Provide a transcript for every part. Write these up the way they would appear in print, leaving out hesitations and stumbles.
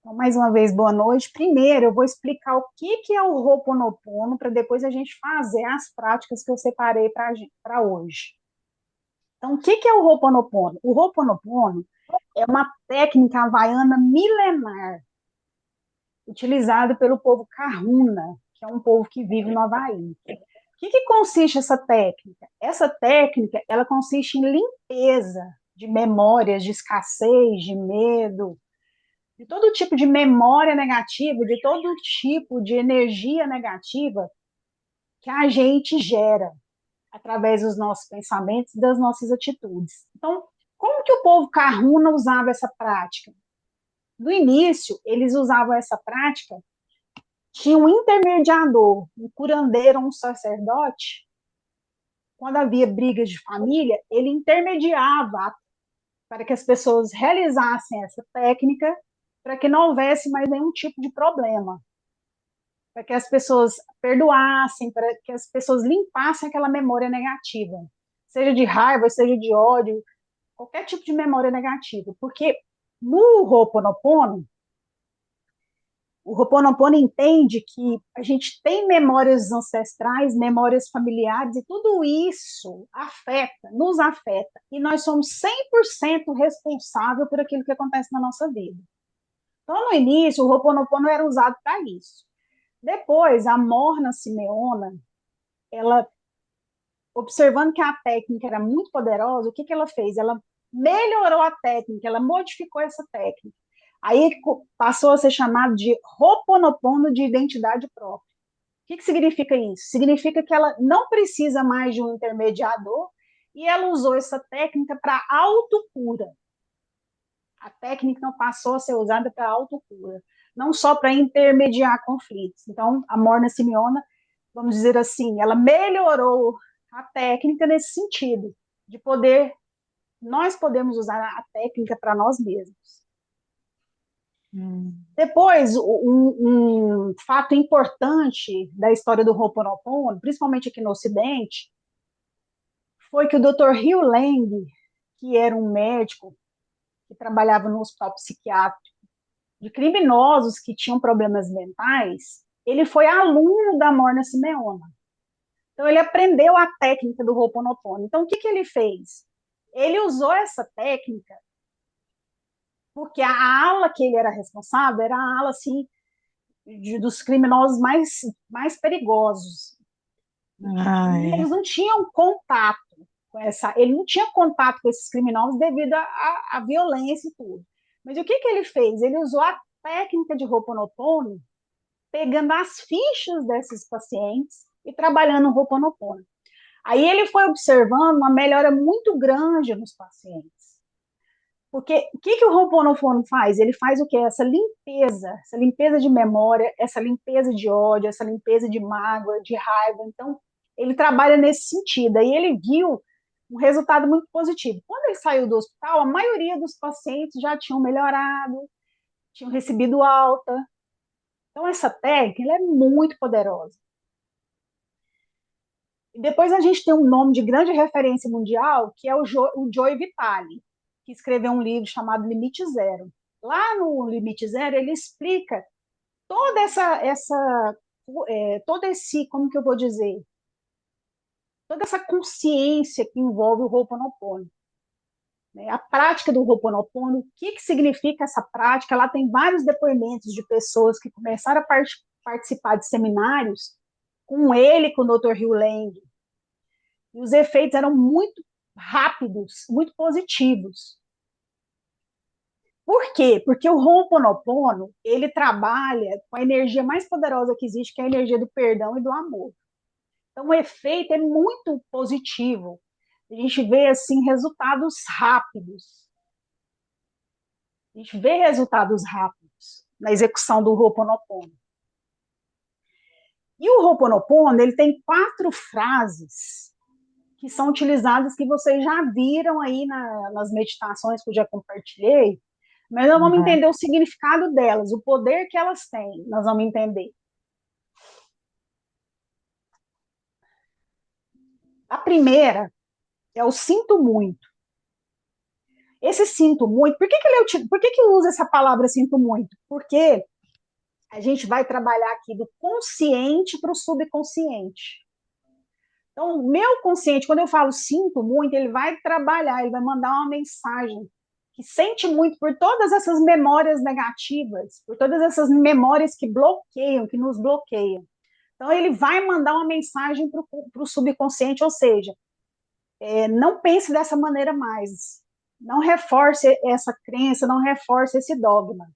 Então, mais uma vez, boa noite. Primeiro, eu vou explicar o que que é o Ho'oponopono para depois a gente fazer as práticas que eu separei para hoje. Então, o que que é o Ho'oponopono? O Ho'oponopono é uma técnica havaiana milenar, utilizada pelo povo Kahuna, que é um povo que vive no Havaí. O que que consiste essa técnica? Essa técnica, ela consiste em limpeza de memórias de escassez, de medo, de todo tipo de memória negativa, de todo tipo de energia negativa que a gente gera através dos nossos pensamentos e das nossas atitudes. Então, como que o povo Kahuna usava essa prática? No início, eles usavam essa prática, tinha um intermediador, um curandeiro, um sacerdote. Quando havia brigas de família, ele intermediava para que as pessoas realizassem essa técnica, para que não houvesse mais nenhum tipo de problema, para que as pessoas perdoassem, para que as pessoas limpassem aquela memória negativa, seja de raiva, seja de ódio, qualquer tipo de memória negativa. Porque no Ho'oponopono, o Ho'oponopono entende que a gente tem memórias ancestrais, memórias familiares, e tudo isso afeta, nos afeta. E nós somos 100% responsáveis por aquilo que acontece na nossa vida. Então, no início, o Ho'oponopono era usado para isso. Depois, a Morna Simeona, ela, observando que a técnica era muito poderosa, o que, que ela fez? Ela melhorou a técnica, ela modificou essa técnica. Aí passou a ser chamado de Ho'oponopono de identidade própria. O que, que significa isso? Significa que ela não precisa mais de um intermediador e ela usou essa técnica para autocura. A técnica não passou a ser usada para autocura, não só para intermediar conflitos. Então, a Morna Simeona, vamos dizer assim, ela melhorou a técnica nesse sentido, de poder, nós podemos usar a técnica para nós mesmos. Hum. Depois, um fato importante da história do Ho'oponopono, principalmente aqui no Ocidente, foi que o Dr. Hugh Lang, que era um médico que trabalhava no hospital psiquiátrico de criminosos que tinham problemas mentais, ele foi aluno da Morna Simeona. Então, ele aprendeu a técnica do Ho'oponopono. Então, o que, que ele fez? Ele usou essa técnica porque a ala que ele era responsável era a ala assim, dos criminosos mais perigosos. E Ai, eles não tinham contato com essa, ele não tinha contato com esses criminosos devido à violência e tudo. Mas o que, que ele fez? Ele usou a técnica de Ho'oponopono pegando as fichas desses pacientes e trabalhando o Ho'oponopono. Aí ele foi observando uma melhora muito grande nos pacientes. Porque o que, que o Ho'oponopono faz? Ele faz o quê? Essa limpeza de memória, essa limpeza de ódio, essa limpeza de mágoa, de raiva. Então, ele trabalha nesse sentido. Aí ele viu um resultado muito positivo. Quando ele saiu do hospital, a maioria dos pacientes já tinham melhorado, tinham recebido alta. Então, essa técnica ela é muito poderosa. E depois a gente tem um nome de grande referência mundial, que é o Joe Vitale, que escreveu um livro chamado Limite Zero. Lá no Limite Zero, ele explica toda todo esse, como que eu vou dizer, toda essa consciência que envolve o Ho'oponopono. Né? A prática do Ho'oponopono, o que, que significa essa prática? Lá tem vários depoimentos de pessoas que começaram a participar de seminários com ele, com o Dr. Hugh Lang, e os efeitos eram muito rápidos, muito positivos. Por quê? Porque o Ho'oponopono, ele trabalha com a energia mais poderosa que existe, que é a energia do perdão e do amor. Então, o efeito é muito positivo. A gente vê, assim, resultados rápidos. A gente vê resultados rápidos na execução do Ho'oponopono. E o Ho'oponopono, ele tem 4 frases que são utilizadas, que vocês já viram aí nas meditações que eu já compartilhei, mas nós vamos uhum. entender o significado delas, o poder que elas têm, nós vamos entender. A primeira é o sinto muito. Esse sinto muito, por que que usa essa palavra sinto muito? Porque a gente vai trabalhar aqui do consciente para o subconsciente. Então, o meu consciente, quando eu falo sinto muito, ele vai trabalhar, ele vai mandar uma mensagem que sente muito por todas essas memórias negativas, por todas essas memórias que bloqueiam, que nos bloqueiam. Então, ele vai mandar uma mensagem para o subconsciente, ou seja, não pense dessa maneira mais, não reforce essa crença, não reforce esse dogma,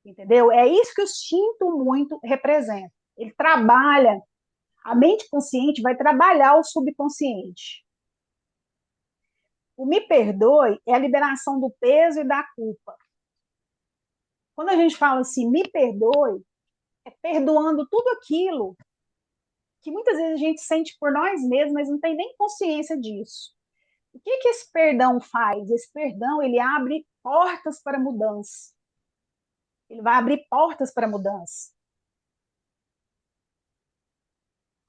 entendeu? É isso que o sinto muito representa. Ele trabalha, a mente consciente vai trabalhar o subconsciente. O me perdoe é a liberação do peso e da culpa. Quando a gente fala assim, me perdoe, é perdoando tudo aquilo que muitas vezes a gente sente por nós mesmos, mas não tem nem consciência disso. O que que esse perdão faz? Esse perdão, ele abre portas para mudança. Ele vai abrir portas para mudança.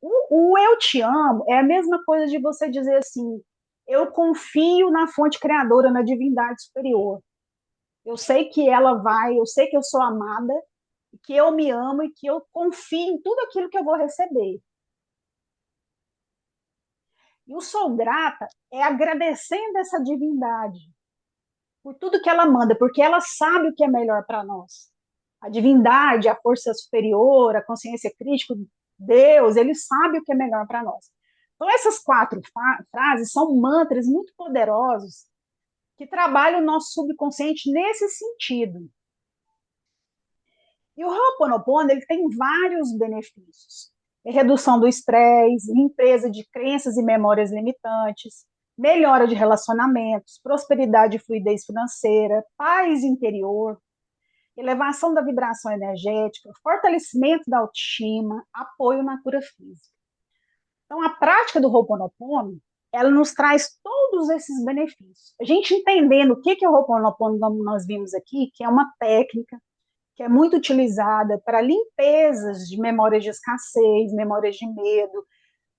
O eu te amo é a mesma coisa de você dizer assim, eu confio na fonte criadora, na divindade superior. Eu sei que ela vai, eu sei que eu sou amada, que eu me amo e que eu confio em tudo aquilo que eu vou receber. E o sou grata é agradecendo essa divindade por tudo que ela manda, porque ela sabe o que é melhor para nós. A divindade, a força superior, a consciência crítica, Deus, ele sabe o que é melhor para nós. Então, essas quatro frases são mantras muito poderosos que trabalham o nosso subconsciente nesse sentido. E o Ho'oponopono, ele tem vários benefícios. Redução do estresse, limpeza de crenças e memórias limitantes, melhora de relacionamentos, prosperidade e fluidez financeira, paz interior, elevação da vibração energética, fortalecimento da autoestima, apoio na cura física. Então, a prática do Ho'oponopono, ela nos traz todos esses benefícios. A gente entendendo o que é o Ho'oponopono, como nós vimos aqui, que é uma técnica que é muito utilizada para limpezas de memórias de escassez, memórias de medo,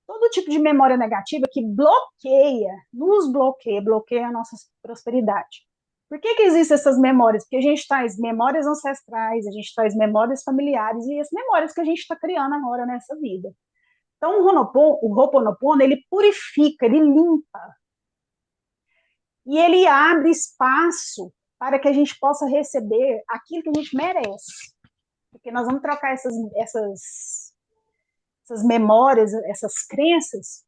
todo tipo de memória negativa que bloqueia, nos bloqueia, bloqueia a nossa prosperidade. Por que existem essas memórias? Porque a gente traz memórias ancestrais, a gente traz memórias familiares e as memórias que a gente está criando agora nessa vida. Então, o Ho'oponopono, ele purifica, ele limpa. E ele abre espaço para que a gente possa receber aquilo que a gente merece. Porque nós vamos trocar essas memórias, essas crenças,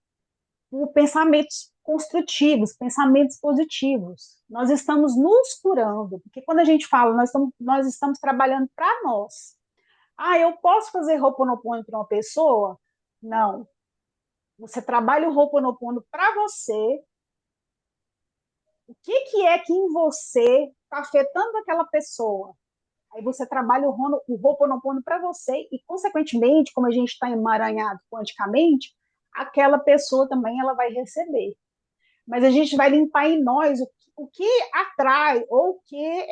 por pensamentos construtivos, pensamentos positivos. Nós estamos nos curando, porque quando a gente fala, nós estamos trabalhando para nós. Ah, eu posso fazer Ho'oponopono para uma pessoa? Não. Você trabalha o Ho'oponopono para você. O que é que em você está afetando aquela pessoa? Aí você trabalha o Ho'oponopono para você e, consequentemente, como a gente está emaranhado quanticamente, aquela pessoa também ela vai receber. Mas a gente vai limpar em nós o que atrai ou o que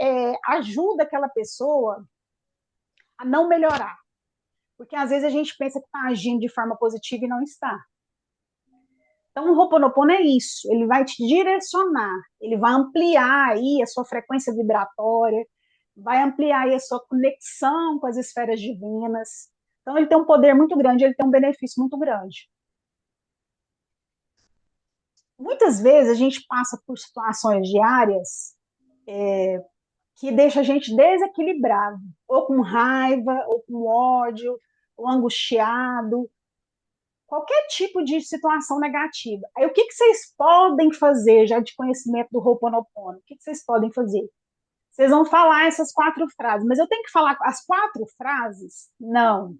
ajuda aquela pessoa a não melhorar. Porque às vezes a gente pensa que está agindo de forma positiva e não está. Então, o Ho'oponopono é isso, ele vai te direcionar, ele vai ampliar aí a sua frequência vibratória, vai ampliar aí a sua conexão com as esferas divinas. Então, ele tem um poder muito grande, ele tem um benefício muito grande. Muitas vezes a gente passa por situações diárias que deixa a gente desequilibrado, ou com raiva, ou com ódio, ou angustiado, qualquer tipo de situação negativa. Aí o que vocês podem fazer, já de conhecimento do Ho'oponopono? O que vocês podem fazer? Vocês vão falar essas quatro frases, mas eu tenho que falar as quatro frases? Não.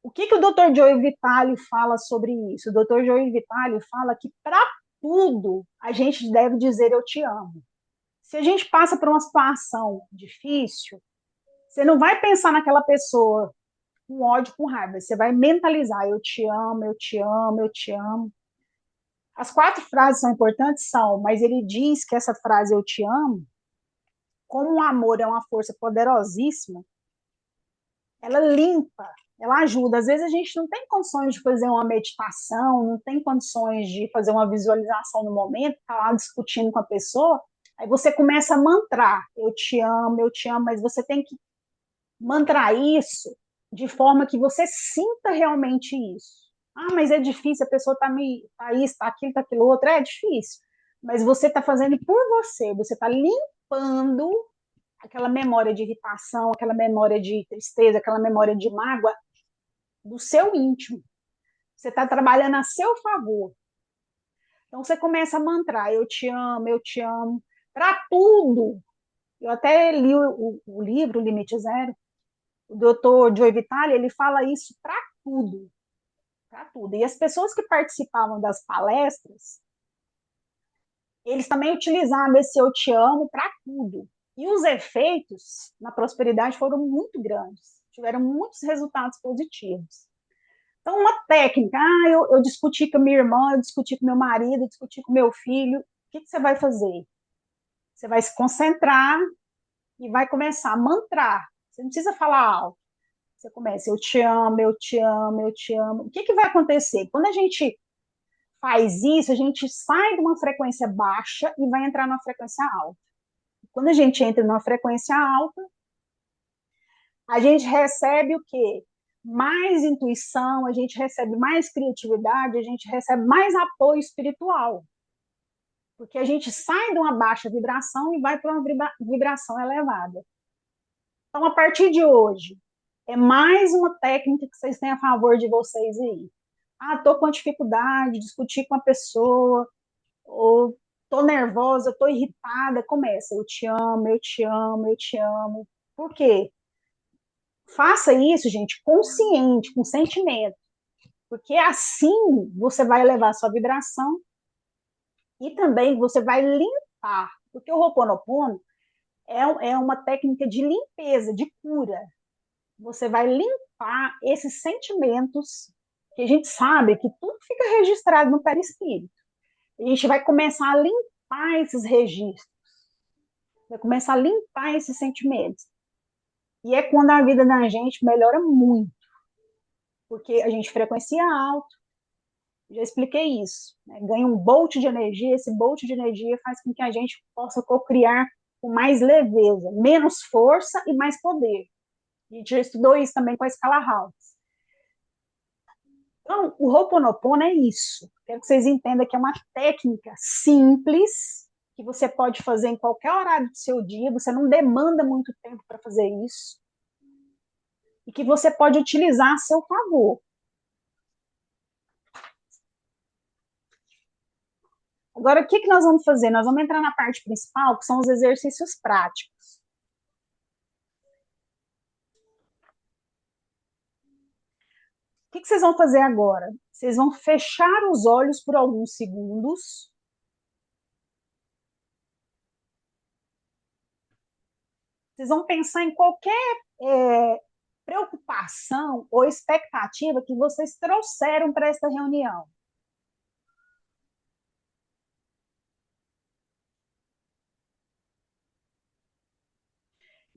O que o Dr. Joe Vitale fala sobre isso? O Dr. Joe Vitale fala que para tudo a gente deve dizer eu te amo. Se a gente passa por uma situação difícil, você não vai pensar naquela pessoa com ódio, com raiva. Você vai mentalizar, eu te amo, eu te amo, eu te amo. As quatro frases são importantes? São, mas ele diz que essa frase eu te amo, como o amor é uma força poderosíssima, ela limpa, ela ajuda. Às vezes a gente não tem condições de fazer uma meditação, não tem condições de fazer uma visualização no momento, tá lá discutindo com a pessoa, Aí você começa a mantrar, eu te amo, mas você tem que mantrar isso de forma que você sinta realmente isso. Ah, mas é difícil, a pessoa está me, tá isso, tá aquilo, tá aquilo outro, é difícil. Mas você está fazendo por você está limpando aquela memória de irritação, aquela memória de tristeza, aquela memória de mágoa do seu íntimo. Você está trabalhando a seu favor. Então você começa a mantrar, eu te amo, para tudo. Eu até li o livro Limite Zero, o doutor Joe Vitale, ele fala isso para tudo, para tudo. E as pessoas que participavam das palestras, eles também utilizavam esse eu te amo para tudo. E os efeitos na prosperidade foram muito grandes, tiveram muitos resultados positivos. Então, uma técnica, eu discuti com a minha irmã, eu discuti com meu marido, eu discuti com meu filho, o que, que você vai fazer? Você vai se concentrar e vai começar a mantrar. Você não precisa falar alto. Você começa, eu te amo, eu te amo, eu te amo. O que, que vai acontecer? Quando a gente faz isso, a gente sai de uma frequência baixa e vai entrar numa frequência alta. Quando a gente entra numa frequência alta, a gente recebe o quê? Mais intuição, a gente recebe mais criatividade, a gente recebe mais apoio espiritual. Porque a gente sai de uma baixa vibração e vai para uma vibração elevada. Então, a partir de hoje, é mais uma técnica que vocês têm a favor de vocês aí. Ah, estou com dificuldade, discutir com a pessoa, ou estou nervosa, estou irritada. Começa, eu te amo, eu te amo, eu te amo. Por quê? Faça isso, gente, consciente, com sentimento, porque assim você vai elevar a sua vibração e também você vai limpar, porque o Ho'oponopono é uma técnica de limpeza, de cura. Você vai limpar esses sentimentos que a gente sabe que tudo fica registrado no perispírito. A gente vai começar a limpar esses registros, vai começar a limpar esses sentimentos. E é quando a vida da gente melhora muito, porque a gente frequencia alto, já expliquei isso, né? Ganha um bolt de energia, esse bolt de energia faz com que a gente possa co-criar com mais leveza, menos força e mais poder. A gente já estudou isso também com a escala House. Então, o Ho'oponopono é isso. Quero que vocês entendam que é uma técnica simples, que você pode fazer em qualquer horário do seu dia, você não demanda muito tempo para fazer isso, e que você pode utilizar a seu favor. Agora, o que, que nós vamos fazer? Nós vamos entrar na parte principal, que são os exercícios práticos. O que, que vocês vão fazer agora? Vocês vão fechar os olhos por alguns segundos. Vocês vão pensar em qualquer preocupação ou expectativa que vocês trouxeram para esta reunião.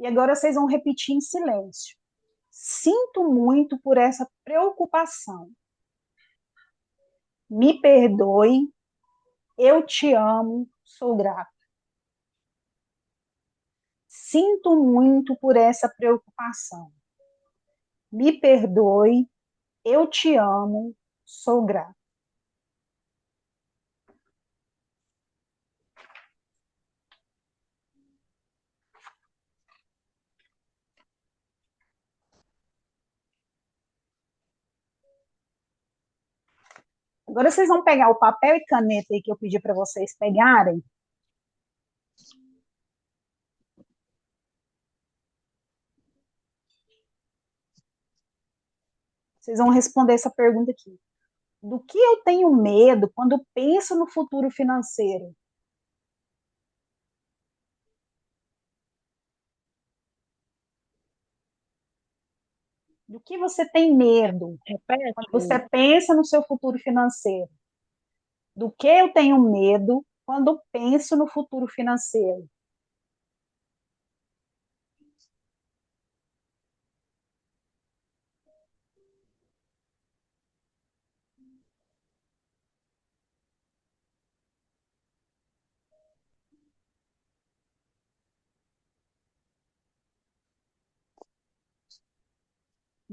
E agora vocês vão repetir em silêncio. Sinto muito por essa preocupação. Me perdoe, eu te amo, sou grato. Sinto muito por essa preocupação. Me perdoe, eu te amo, sou grato. Agora vocês vão pegar o papel e caneta aí que eu pedi para vocês pegarem. Vocês vão responder essa pergunta aqui. Do que eu tenho medo quando penso no futuro financeiro? Do que você tem medo quando você Repete. pensa no seu futuro financeiro? Do que eu tenho medo quando penso no futuro financeiro?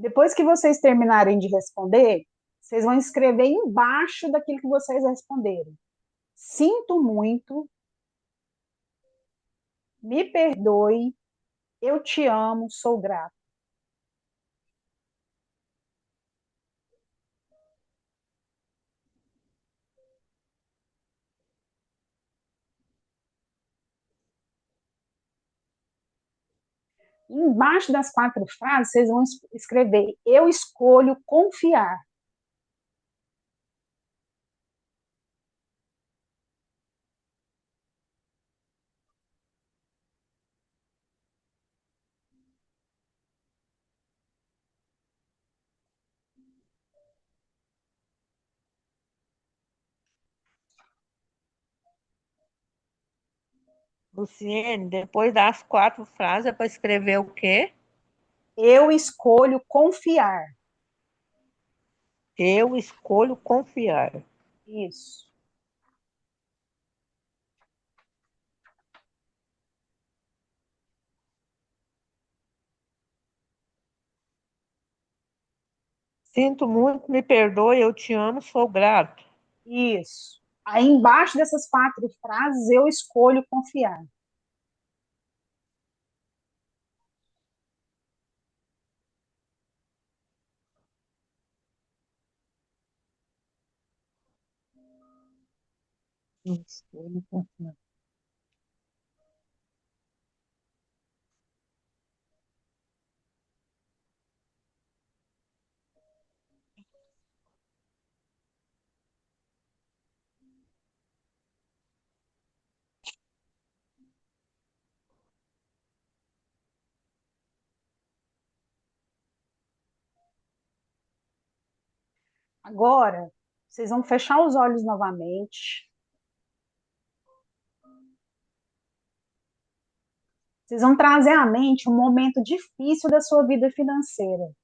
Depois que vocês terminarem de responder, vocês vão escrever embaixo daquilo que vocês responderam. Sinto muito, me perdoe, eu te amo, sou grato. Embaixo das 4 frases, vocês vão escrever: eu escolho confiar. Luciene, depois das 4 frases é para escrever o quê? Eu escolho confiar. Eu escolho confiar. Isso. Sinto muito, me perdoe, eu te amo, sou grato. Isso. Aí embaixo dessas 4 frases, eu escolho confiar. Escolho confiar. Agora, vocês vão fechar os olhos novamente. Vocês vão trazer à mente um momento difícil da sua vida financeira.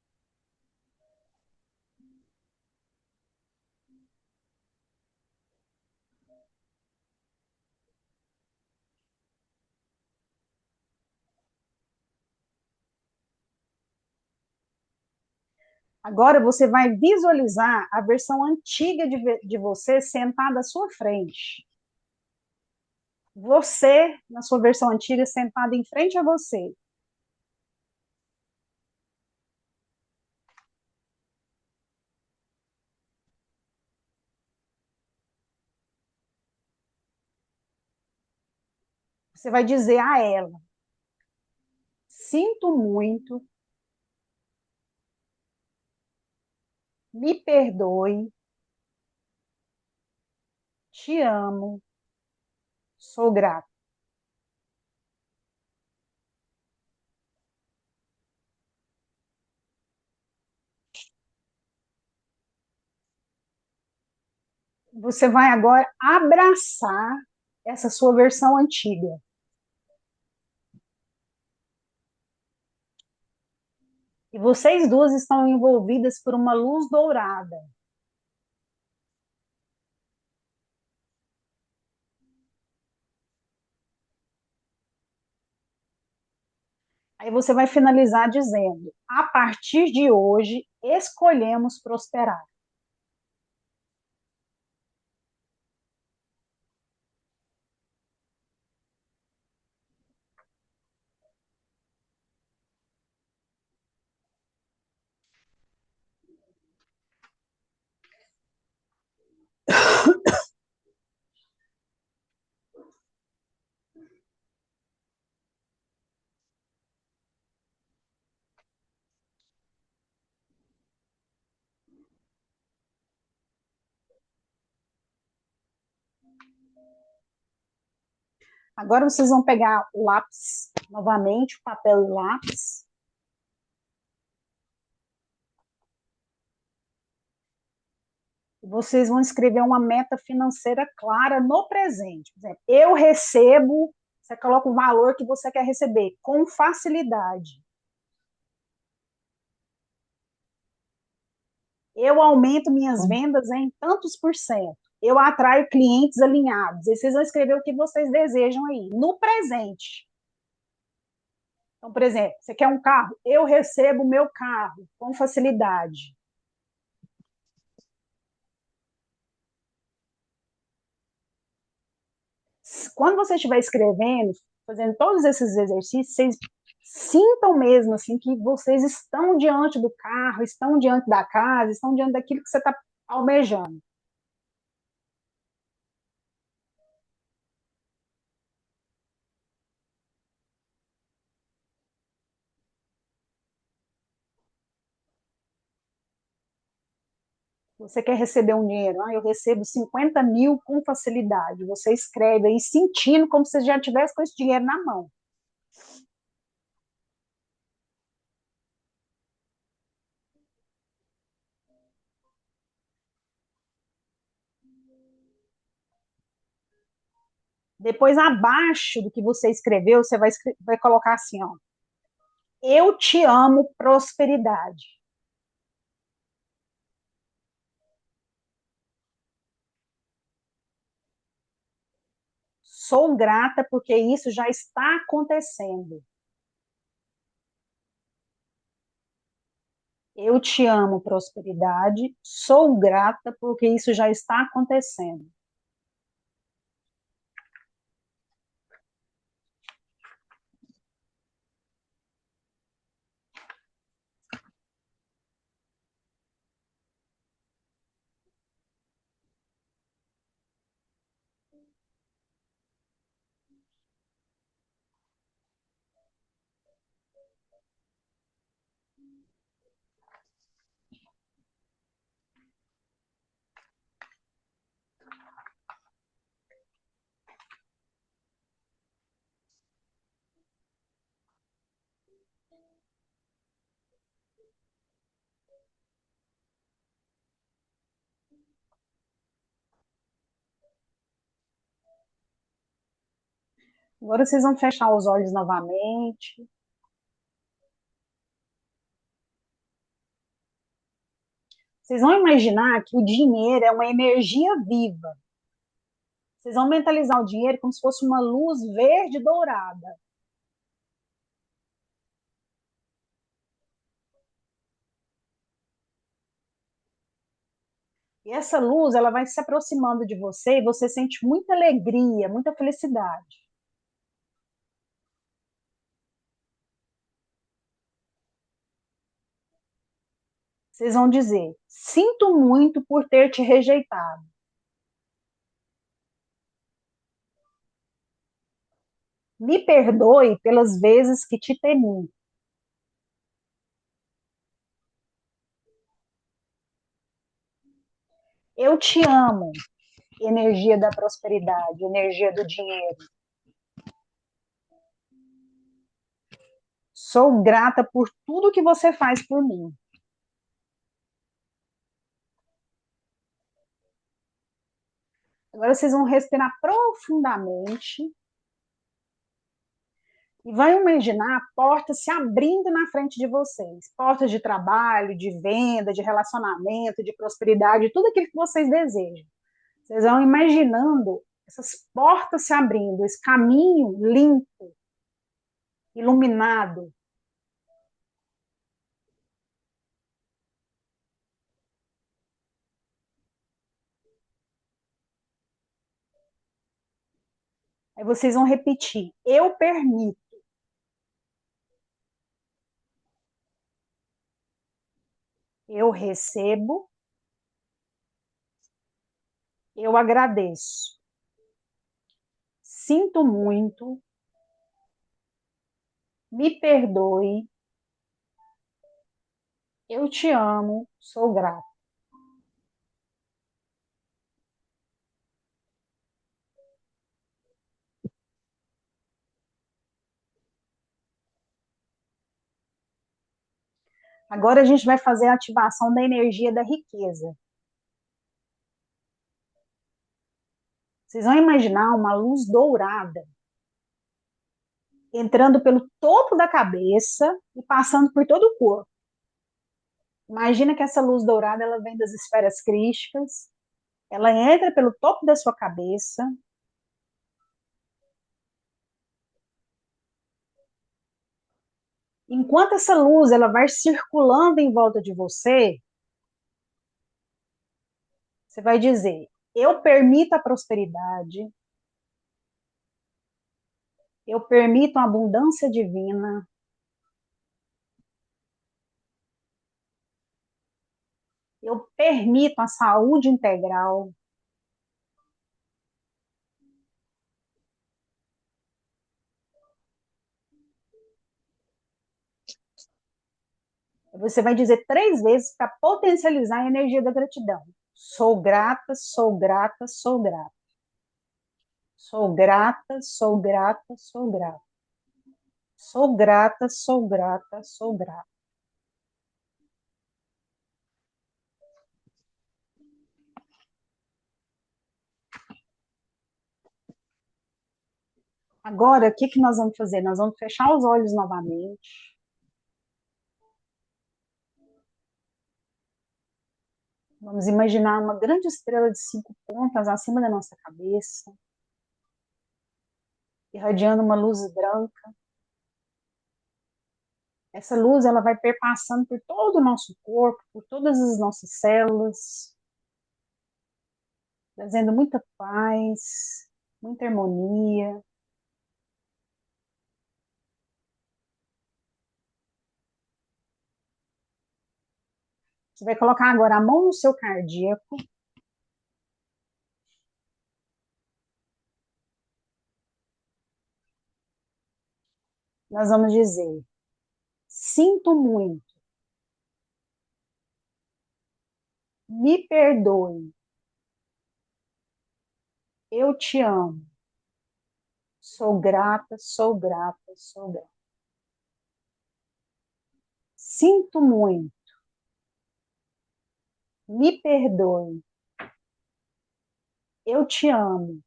Agora você vai visualizar a versão antiga de você sentada à sua frente. Você, na sua versão antiga, sentada em frente a você. Você vai dizer a ela: sinto muito, me perdoe, te amo, sou grato. Você vai agora abraçar essa sua versão antiga. E vocês duas estão envolvidas por uma luz dourada. Aí você vai finalizar dizendo: a partir de hoje, escolhemos prosperar. Agora vocês vão pegar o lápis novamente, o papel e o lápis. E vocês vão escrever uma meta financeira clara no presente. Por exemplo, eu recebo, você coloca o valor que você quer receber com facilidade. Eu aumento minhas vendas em tantos por cento. Eu atraio clientes alinhados. E vocês vão escrever o que vocês desejam aí, no presente. Então, por exemplo, você quer um carro? Eu recebo o meu carro com facilidade. Quando você estiver escrevendo, fazendo todos esses exercícios, vocês sintam mesmo assim que vocês estão diante do carro, estão diante da casa, estão diante daquilo que você está almejando. Você quer receber um dinheiro? Eu recebo 50 mil com facilidade. Você escreve aí sentindo como se já tivesse com esse dinheiro na mão. Depois, abaixo do que você escreveu, você vai colocar assim, ó. Eu te amo, prosperidade. Sou grata porque isso já está acontecendo. Eu te amo, prosperidade. Sou grata porque isso já está acontecendo. Agora vocês vão fechar os olhos novamente. Vocês vão imaginar que o dinheiro é uma energia viva. Vocês vão mentalizar o dinheiro como se fosse uma luz verde dourada. E essa luz, ela vai se aproximando de você e você sente muita alegria, muita felicidade. Vocês vão dizer: sinto muito por ter te rejeitado. Me perdoe pelas vezes que te temi. Eu te amo, energia da prosperidade, energia do dinheiro. Sou grata por tudo que você faz por mim. Agora vocês vão respirar profundamente e vão imaginar portas se abrindo na frente de vocês. Portas de trabalho, de venda, de relacionamento, de prosperidade, tudo aquilo que vocês desejam. Vocês vão imaginando essas portas se abrindo, esse caminho limpo, iluminado. Aí vocês vão repetir: eu permito, eu recebo, eu agradeço. Sinto muito, me perdoe, eu te amo, sou grato. Agora a gente vai fazer a ativação da energia da riqueza. Vocês vão imaginar uma luz dourada entrando pelo topo da cabeça e passando por todo o corpo. Imagina que essa luz dourada ela vem das esferas crísticas, ela entra pelo topo da sua cabeça, Enquanto essa luz ela vai circulando em volta de você, você vai dizer: eu permito a prosperidade, eu permito a abundância divina, eu permito a saúde integral, você vai dizer 3 vezes para potencializar a energia da gratidão. Sou grata, sou grata, sou grata. Sou grata, sou grata, sou grata. Sou grata, sou grata, sou grata. Agora, o que que nós vamos fazer? Nós vamos fechar os olhos novamente. Vamos imaginar uma grande estrela de 5 pontas acima da nossa cabeça, irradiando uma luz branca. Essa luz ela vai perpassando por todo o nosso corpo, por todas as nossas células, trazendo muita paz, muita harmonia. Você vai colocar agora a mão no seu cardíaco. Nós vamos dizer: sinto muito, me perdoe, eu te amo, sou grata, sou grata, sou grata. Sinto muito, me perdoe, eu te amo,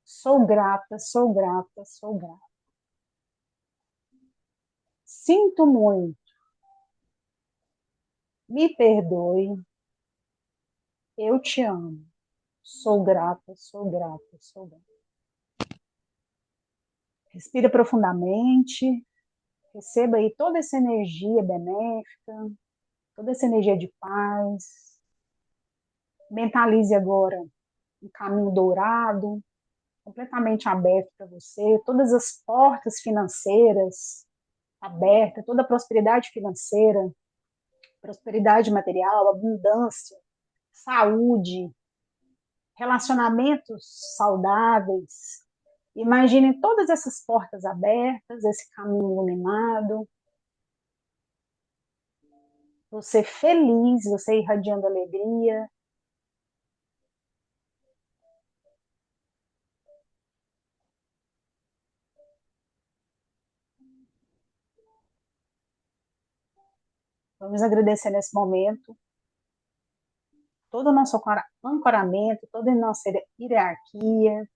sou grata, sou grata, sou grata. Sinto muito, me perdoe, eu te amo, sou grata, sou grata, sou grata. Respira profundamente, receba aí toda essa energia benéfica, toda essa energia de paz. Mentalize agora um caminho dourado, completamente aberto para você, todas as portas financeiras abertas, toda a prosperidade financeira, prosperidade material, abundância, saúde, relacionamentos saudáveis. Imagine todas essas portas abertas, esse caminho iluminado, você feliz, você irradiando alegria. Vamos agradecer nesse momento todo o nosso ancoramento, toda a nossa hierarquia,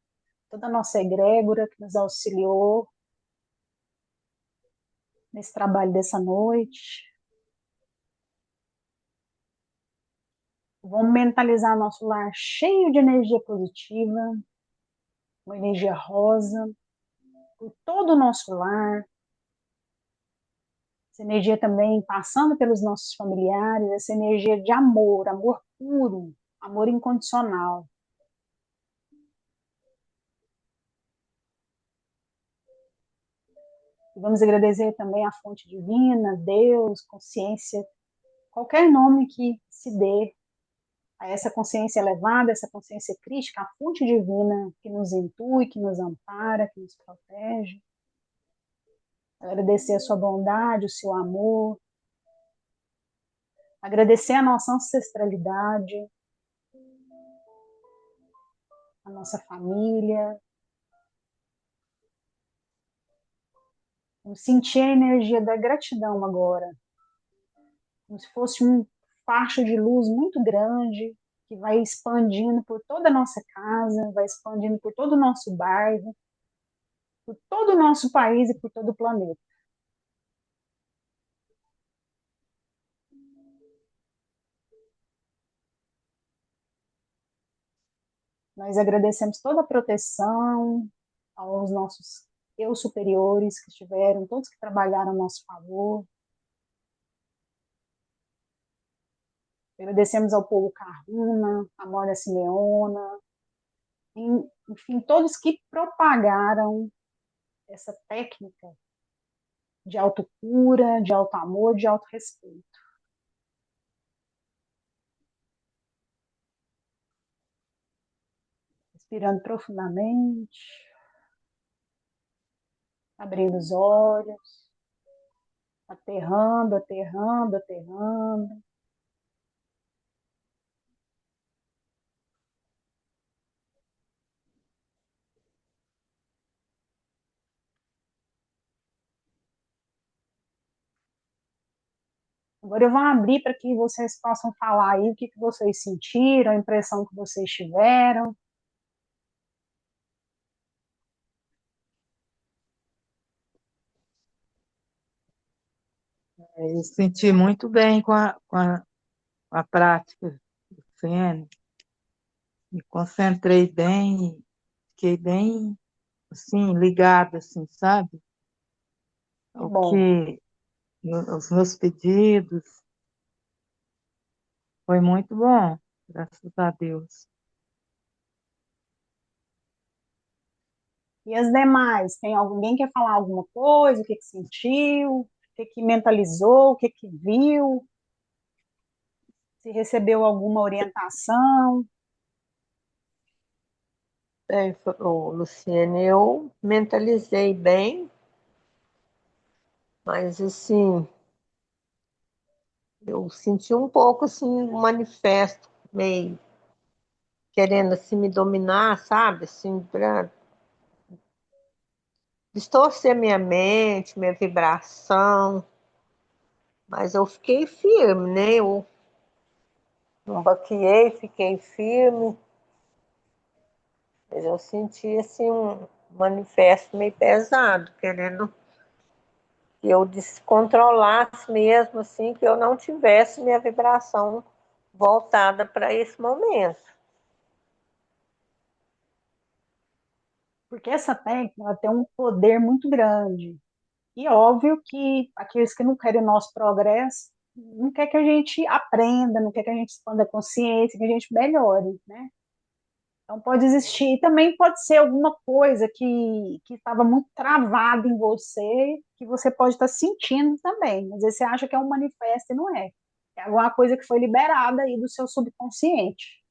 toda a nossa egrégora que nos auxiliou nesse trabalho dessa noite. Vamos mentalizar nosso lar cheio de energia positiva, uma energia rosa, por todo o nosso lar. Essa energia também passando pelos nossos familiares, essa energia de amor, amor puro, amor incondicional. E vamos agradecer também a fonte divina, Deus, consciência, qualquer nome que se dê a essa consciência elevada, essa consciência crística, a fonte divina que nos intui, que nos ampara, que nos protege. Agradecer a sua bondade, o seu amor. Agradecer a nossa ancestralidade, a nossa família. Vamos sentir a energia da gratidão agora, como se fosse um facho de luz muito grande que vai expandindo por toda a nossa casa, vai expandindo por todo o nosso bairro, por todo o nosso país e por todo o planeta. Nós agradecemos toda a proteção aos nossos eu superiores que estiveram, todos que trabalharam a nosso favor. Agradecemos ao povo Caruna, a Mória Simeona, enfim, todos que propagaram essa técnica de autocura, de auto amor, de auto respeito. Respirando profundamente, abrindo os olhos, aterrando, aterrando, aterrando. Agora eu vou abrir para que vocês possam falar aí o que vocês sentiram, a impressão que vocês tiveram. Eu senti muito bem com a prática do CN, me concentrei bem, fiquei bem, assim, ligada, assim, sabe? Que O bom. que, os meus pedidos, foi muito bom, graças a Deus. E as demais? Tem alguém que quer falar alguma coisa? O que sentiu? O que mentalizou? O que viu? Se recebeu alguma orientação? Luciene, eu mentalizei bem, mas assim, eu senti um pouco assim, um manifesto, meio querendo assim me dominar, sabe? Assim, para distorcer minha mente, minha vibração, mas eu fiquei firme, né? Eu não baqueei, fiquei firme, mas eu senti assim um manifesto meio pesado, querendo que eu descontrolasse mesmo, assim, que eu não tivesse minha vibração voltada para esse momento. Porque essa técnica ela tem um poder muito grande. E óbvio que aqueles que não querem o nosso progresso não quer que a gente aprenda, não quer que a gente expanda a consciência, que a gente melhore, né? Então pode existir, também pode ser alguma coisa que estava muito travada em você, que você pode estar sentindo também. Às vezes você acha que é um manifesto e não é. É alguma coisa que foi liberada aí do seu subconsciente.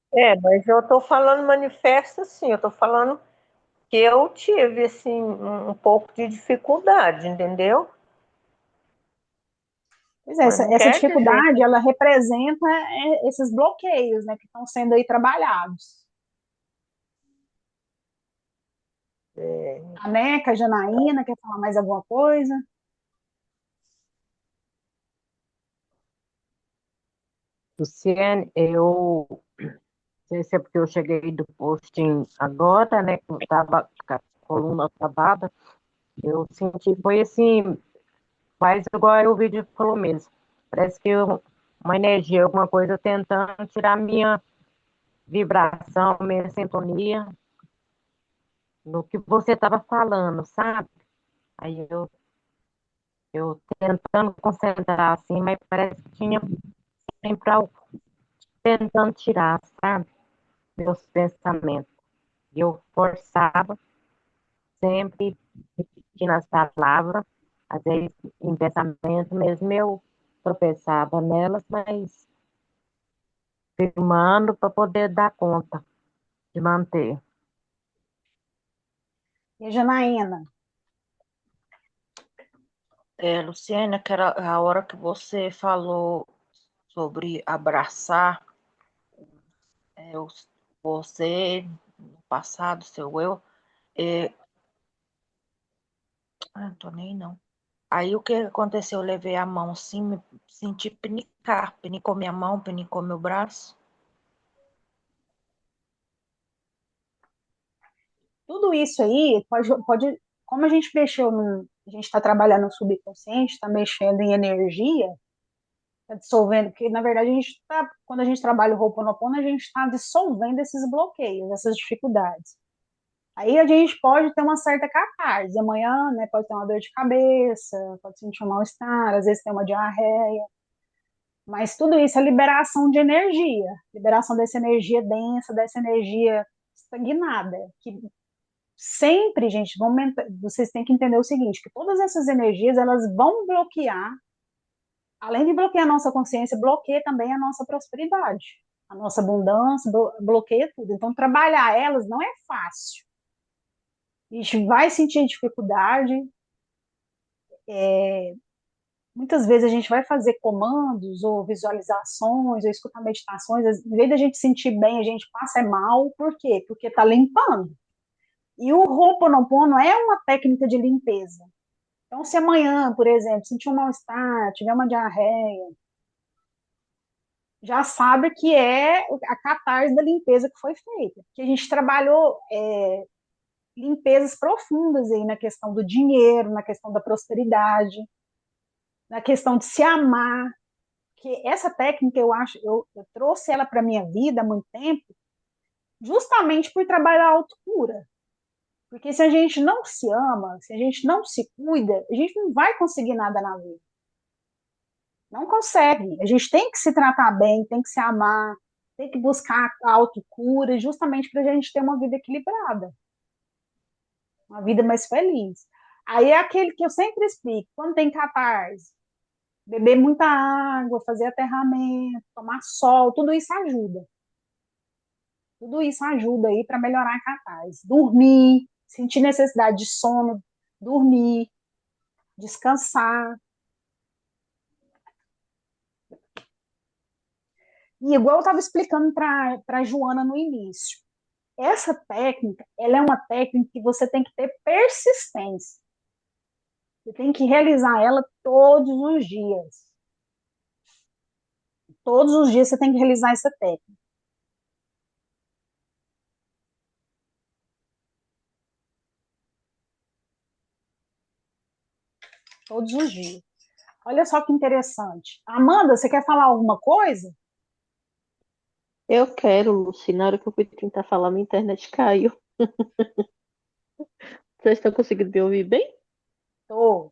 Mas eu estou falando manifesto assim, eu estou falando que eu tive assim um pouco de dificuldade, entendeu? Pois é, Mas não essa quer dizer dificuldade, ela representa esses bloqueios, né, que estão sendo aí trabalhados. A Neca, a Janaína, quer falar mais alguma coisa? Luciane, eu não sei se é porque eu cheguei do postinho agora, né? Que eu estava com a coluna travada, eu senti, foi assim, faz igual o vídeo falou mesmo. Parece que uma energia, alguma coisa tentando tirar minha vibração, minha sintonia no que você estava falando, sabe? Aí eu tentando concentrar assim, mas parece que tinha sempre algo tentando tirar, sabe? Meus pensamentos. E eu forçava, sempre repetindo as palavras, às vezes em pensamento mesmo eu tropeçava nelas, mas firmando para poder dar conta de manter. E a Janaína? Luciana, que era a hora que você falou sobre abraçar você no passado, seu eu, é, não tô nem não. Aí o que aconteceu? Eu levei a mão assim, me senti pinicar, pinicou minha mão, pinicou meu braço. Tudo isso aí como a gente mexeu a gente está trabalhando no subconsciente, está mexendo em energia, está dissolvendo, porque na verdade quando a gente trabalha o Ho'oponopono, a gente está dissolvendo esses bloqueios, essas dificuldades. Aí a gente pode ter uma certa catarse. Amanhã, né, pode ter uma dor de cabeça, pode sentir um mal-estar, às vezes tem uma diarreia. Mas tudo isso é liberação de energia, liberação dessa energia densa, dessa energia estagnada, que sempre, gente, vocês têm que entender o seguinte, que todas essas energias, elas vão bloquear, além de bloquear a nossa consciência, bloqueia também a nossa prosperidade, a nossa abundância, bloqueia tudo. Então, trabalhar elas não é fácil. A gente vai sentir dificuldade, muitas vezes a gente vai fazer comandos ou visualizações ou escutar meditações, em vez da gente sentir bem, a gente passa mal. Por quê? Porque está limpando. E o Ho'oponopono é uma técnica de limpeza. Então, se amanhã, por exemplo, sentir um mal-estar, tiver uma diarreia, já sabe que é a catarse da limpeza que foi feita. Que a gente trabalhou limpezas profundas aí na questão do dinheiro, na questão da prosperidade, na questão de se amar. Que essa técnica, eu acho, eu trouxe ela para minha vida há muito tempo, justamente por trabalhar a autocura. Porque se a gente não se ama, se a gente não se cuida, a gente não vai conseguir nada na vida. Não consegue. A gente tem que se tratar bem, tem que se amar, tem que buscar a autocura, justamente para a gente ter uma vida equilibrada, uma vida mais feliz. Aí é aquele que eu sempre explico, quando tem catarse, beber muita água, fazer aterramento, tomar sol, tudo isso ajuda. Tudo isso ajuda aí para melhorar a catarse. Dormir, sentir necessidade de sono, dormir, descansar. E igual eu estava explicando para a Joana no início, essa técnica, ela é uma técnica que você tem que ter persistência. Você tem que realizar ela todos os dias. Todos os dias você tem que realizar essa técnica. Todos os dias. Olha só que interessante. Amanda, você quer falar alguma coisa? Eu quero, Lucy. Na hora que eu fui tentar falar, minha internet caiu. Vocês estão conseguindo me ouvir bem? Tô.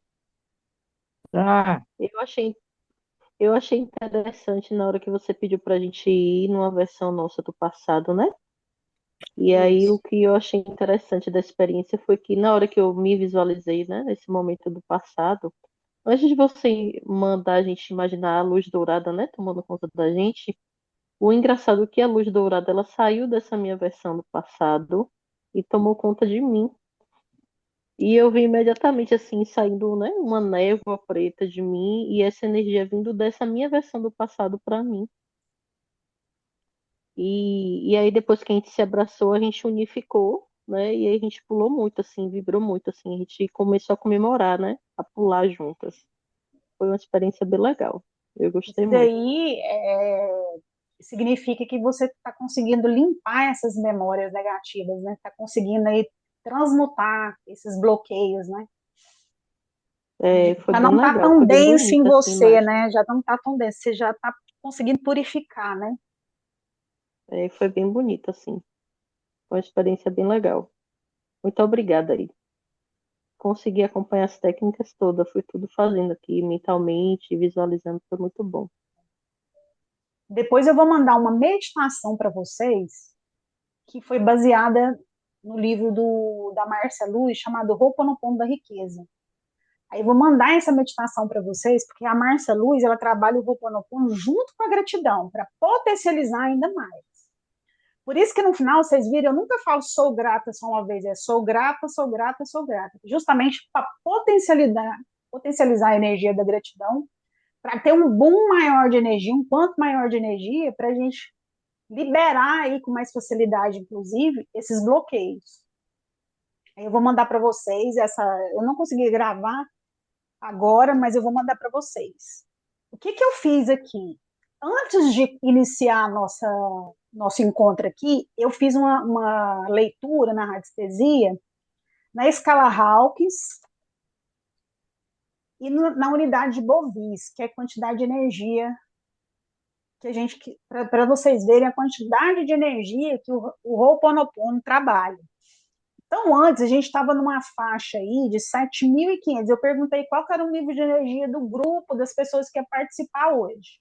Tá. Eu achei, eu achei interessante na hora que você pediu pra gente ir numa versão nossa do passado, né? E aí o Isso. que eu achei interessante da experiência foi que na hora que eu me visualizei, né, nesse momento do passado, antes de você mandar a gente imaginar a luz dourada, né, tomando conta da gente, o engraçado é que a luz dourada ela saiu dessa minha versão do passado e tomou conta de mim. E eu vi imediatamente assim, saindo, né, uma névoa preta de mim e essa energia vindo dessa minha versão do passado para mim. E aí depois que a gente se abraçou, a gente unificou, né? E aí a gente pulou muito, assim, vibrou muito, assim. A gente começou a comemorar, né? A pular juntas. Foi uma experiência bem legal. Eu Isso gostei muito. daí significa que você está conseguindo limpar essas memórias negativas, né? Está conseguindo aí transmutar esses bloqueios, né? É, foi Já bem não está legal, tão foi bem denso em bonita essa você, imagem. né? Já não está tão denso, você já está conseguindo purificar, né? É, foi bem bonita, assim. Foi uma experiência bem legal. Muito obrigada aí. Consegui acompanhar as técnicas todas, fui tudo fazendo aqui mentalmente, visualizando, foi muito bom. Depois eu vou mandar uma meditação para vocês que foi baseada no livro da Márcia Luz, chamado Ho'oponopono da Riqueza. Aí eu vou mandar essa meditação para vocês, porque a Márcia Luz, ela trabalha o Ho'oponopono junto com a gratidão, para potencializar ainda mais. Por isso que no final, vocês viram, eu nunca falo sou grata só uma vez, é sou grata, sou grata, sou grata. Justamente para potencializar a energia da gratidão, para ter um boom maior de energia, um quanto maior de energia, para a gente liberar aí com mais facilidade, inclusive, esses bloqueios. Aí eu vou mandar para vocês essa. Eu não consegui gravar agora, mas eu vou mandar para vocês. O que, que eu fiz aqui? Antes de iniciar nosso encontro aqui, eu fiz uma leitura na radiestesia, na escala Hawkins e na unidade de Bovis, que é a quantidade de energia que a gente, para vocês verem a quantidade de energia que o Ho'oponopono trabalha. Então, antes, a gente estava numa faixa aí de 7.500. Eu perguntei qual que era o nível de energia do grupo, das pessoas que iam participar hoje.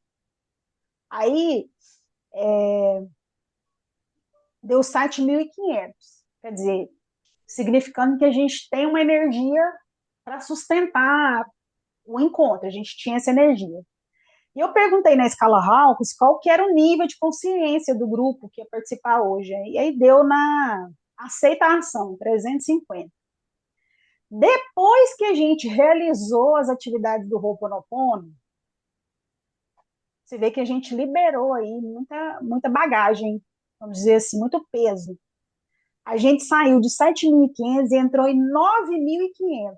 Aí, deu 7.500. Quer dizer, significando que a gente tem uma energia para sustentar o encontro, a gente tinha essa energia. E eu perguntei na escala Hawkins qual que era o nível de consciência do grupo que ia participar hoje. E aí deu na aceitação, 350. Depois que a gente realizou as atividades do Ho'oponopono, você vê que a gente liberou aí muita bagagem, vamos dizer assim, muito peso. A gente saiu de 7.500 e entrou em 9.500.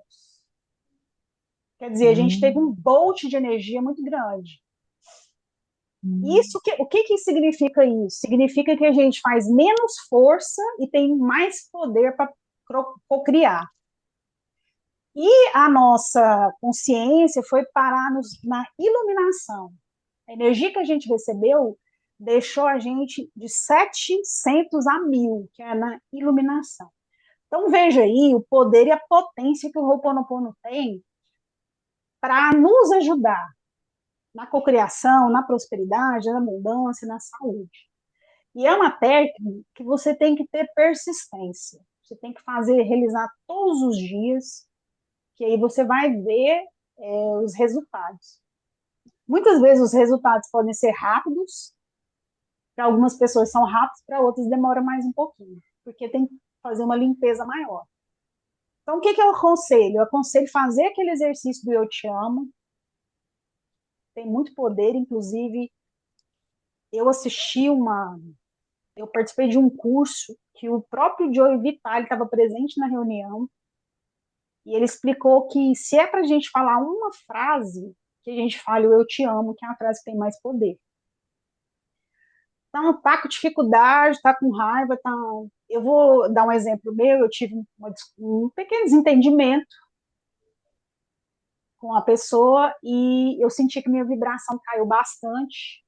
Quer dizer, a gente teve um bolt de energia muito grande. O que significa isso? Significa que a gente faz menos força e tem mais poder para cocriar. E a nossa consciência foi parar na iluminação. A energia que a gente recebeu deixou a gente de 700 a 1.000, que é na iluminação. Então, veja aí o poder e a potência que o Ho'oponopono tem para nos ajudar na cocriação, na prosperidade, na abundância, na saúde. E é uma técnica que você tem que ter persistência. Você tem que realizar todos os dias, que aí você vai ver os resultados. Muitas vezes os resultados podem ser rápidos, para algumas pessoas são rápidos, para outras demora mais um pouquinho, porque tem que fazer uma limpeza maior. Então, o que eu aconselho? Eu aconselho fazer aquele exercício do Eu Te Amo, tem muito poder, inclusive, eu participei de um curso que o próprio Joe Vitale estava presente na reunião, e ele explicou que se é para a gente falar uma frase, que a gente fale o Eu Te Amo, que é a frase que tem mais poder. Então, tá com dificuldade, tá com raiva, tá... Eu vou dar um exemplo meu, eu tive um pequeno desentendimento com a pessoa e eu senti que minha vibração caiu bastante,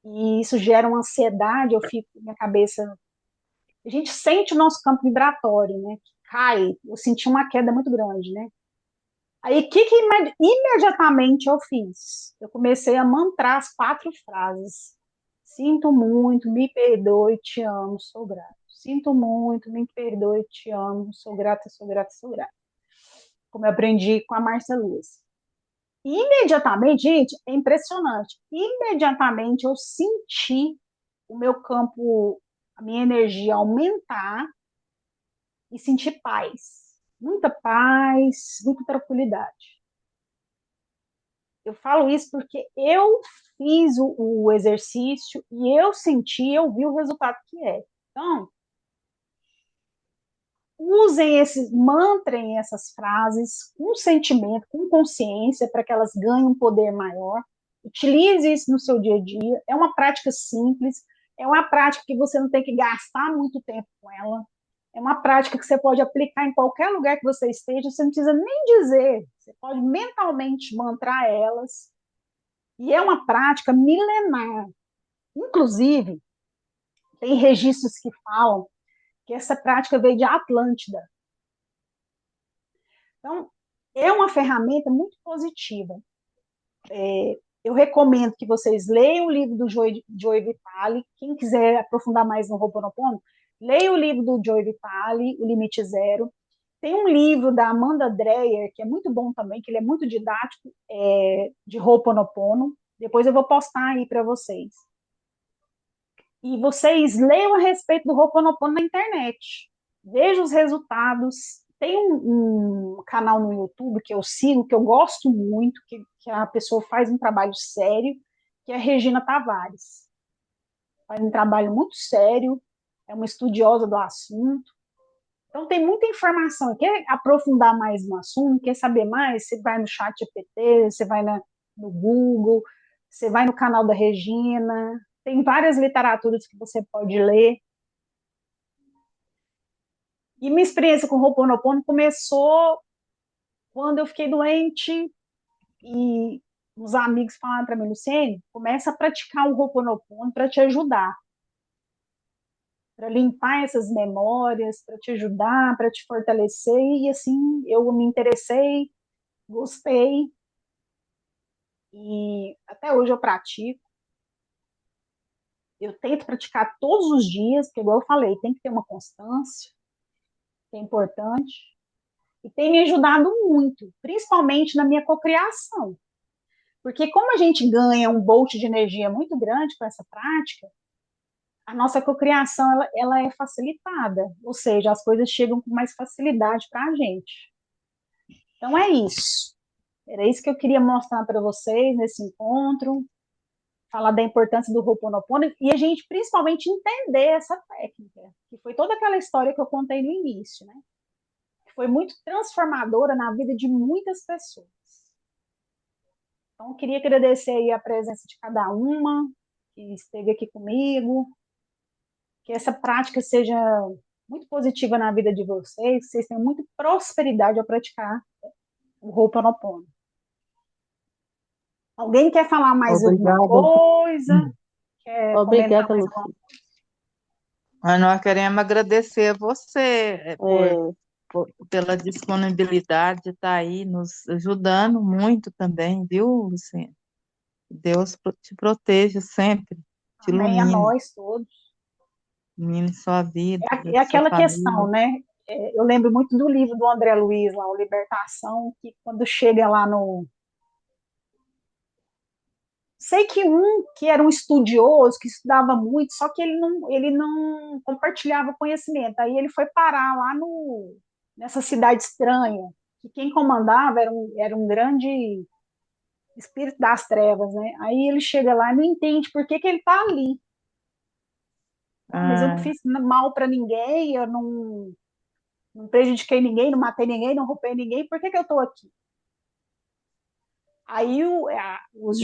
e isso gera uma ansiedade, minha cabeça... A gente sente o nosso campo vibratório, né? Que cai, eu senti uma queda muito grande, né? Aí, o que imediatamente eu fiz? Eu comecei a mantrar as 4 frases. Sinto muito, me perdoe, te amo, sou grato. Sinto muito, me perdoe, te amo, sou grata, sou grata, sou grata. Como eu aprendi com a Márcia Luz. Imediatamente, gente, é impressionante. Imediatamente eu senti o meu campo, a minha energia aumentar e senti paz, muita tranquilidade. Eu falo isso porque eu fiz o exercício e eu senti, eu vi o resultado que é. Então, mantrem essas frases com sentimento, com consciência, para que elas ganhem um poder maior. Utilize isso no seu dia a dia. É uma prática simples, é uma prática que você não tem que gastar muito tempo com ela. É uma prática que você pode aplicar em qualquer lugar que você esteja, você não precisa nem dizer, você pode mentalmente mantrar elas. E é uma prática milenar. Inclusive, tem registros que falam que essa prática veio de Atlântida. Então, é uma ferramenta muito positiva. Eu recomendo que vocês leiam o livro do Joe Vitale. Quem quiser aprofundar mais no Ho'oponopono, leia o livro do Joe Vitale, O Limite Zero. Tem um livro da Amanda Dreyer, que é muito bom também, que ele é muito didático, de Ho'oponopono. Depois eu vou postar aí para vocês. E vocês leiam a respeito do Ho'oponopono na internet. Vejam os resultados. Tem um canal no YouTube que eu sigo, que eu gosto muito, que a pessoa faz um trabalho sério, que é a Regina Tavares. Faz um trabalho muito sério, é uma estudiosa do assunto. Então, tem muita informação. Quer aprofundar mais no assunto, quer saber mais? Você vai no chat GPT, você vai no Google, você vai no canal da Regina. Tem várias literaturas que você pode ler. E minha experiência com o Ho'oponopono começou quando eu fiquei doente e os amigos falaram para mim, Luciene, começa a praticar o Ho'oponopono para te ajudar. para limpar essas memórias, para te ajudar, para te fortalecer. E assim, eu me interessei, gostei, e até hoje eu pratico. Eu tento praticar todos os dias, porque, igual eu falei, tem que ter uma constância, que é importante, e tem me ajudado muito, principalmente na minha cocriação. Porque como a gente ganha um bolt de energia muito grande com essa prática, a nossa cocriação ela é facilitada, ou seja, as coisas chegam com mais facilidade para a gente. Então é isso. Era isso que eu queria mostrar para vocês nesse encontro, falar da importância do Ho'oponopono e a gente principalmente entender essa técnica, que foi toda aquela história que eu contei no início, né? Que foi muito transformadora na vida de muitas pessoas. Então, eu queria agradecer aí a presença de cada uma que esteve aqui comigo, que essa prática seja muito positiva na vida de vocês, que vocês tenham muita prosperidade ao praticar o Ho'oponopono. Alguém quer falar mais alguma Obrigada. coisa? Quer comentar Obrigada, mais Luci. alguma coisa? Mas nós queremos agradecer a você É, pela disponibilidade de estar aí nos ajudando muito também, viu, Luciana? Deus te proteja sempre, te Amém a ilumine, nós todos. ilumine sua vida, É sua aquela família. questão, né? Eu lembro muito do livro do André Luiz, lá, o Libertação, que quando chega lá no. Sei que um que era um estudioso, que estudava muito, só que ele não compartilhava conhecimento. Aí ele foi parar lá nessa cidade estranha, que quem comandava era um grande espírito das trevas, né? Aí ele chega lá e não entende por que ele está ali. Ah, mas eu não Ah, fiz mal para ninguém, eu não prejudiquei ninguém, não matei ninguém, não roubei ninguém, por que eu estou aqui? Aí os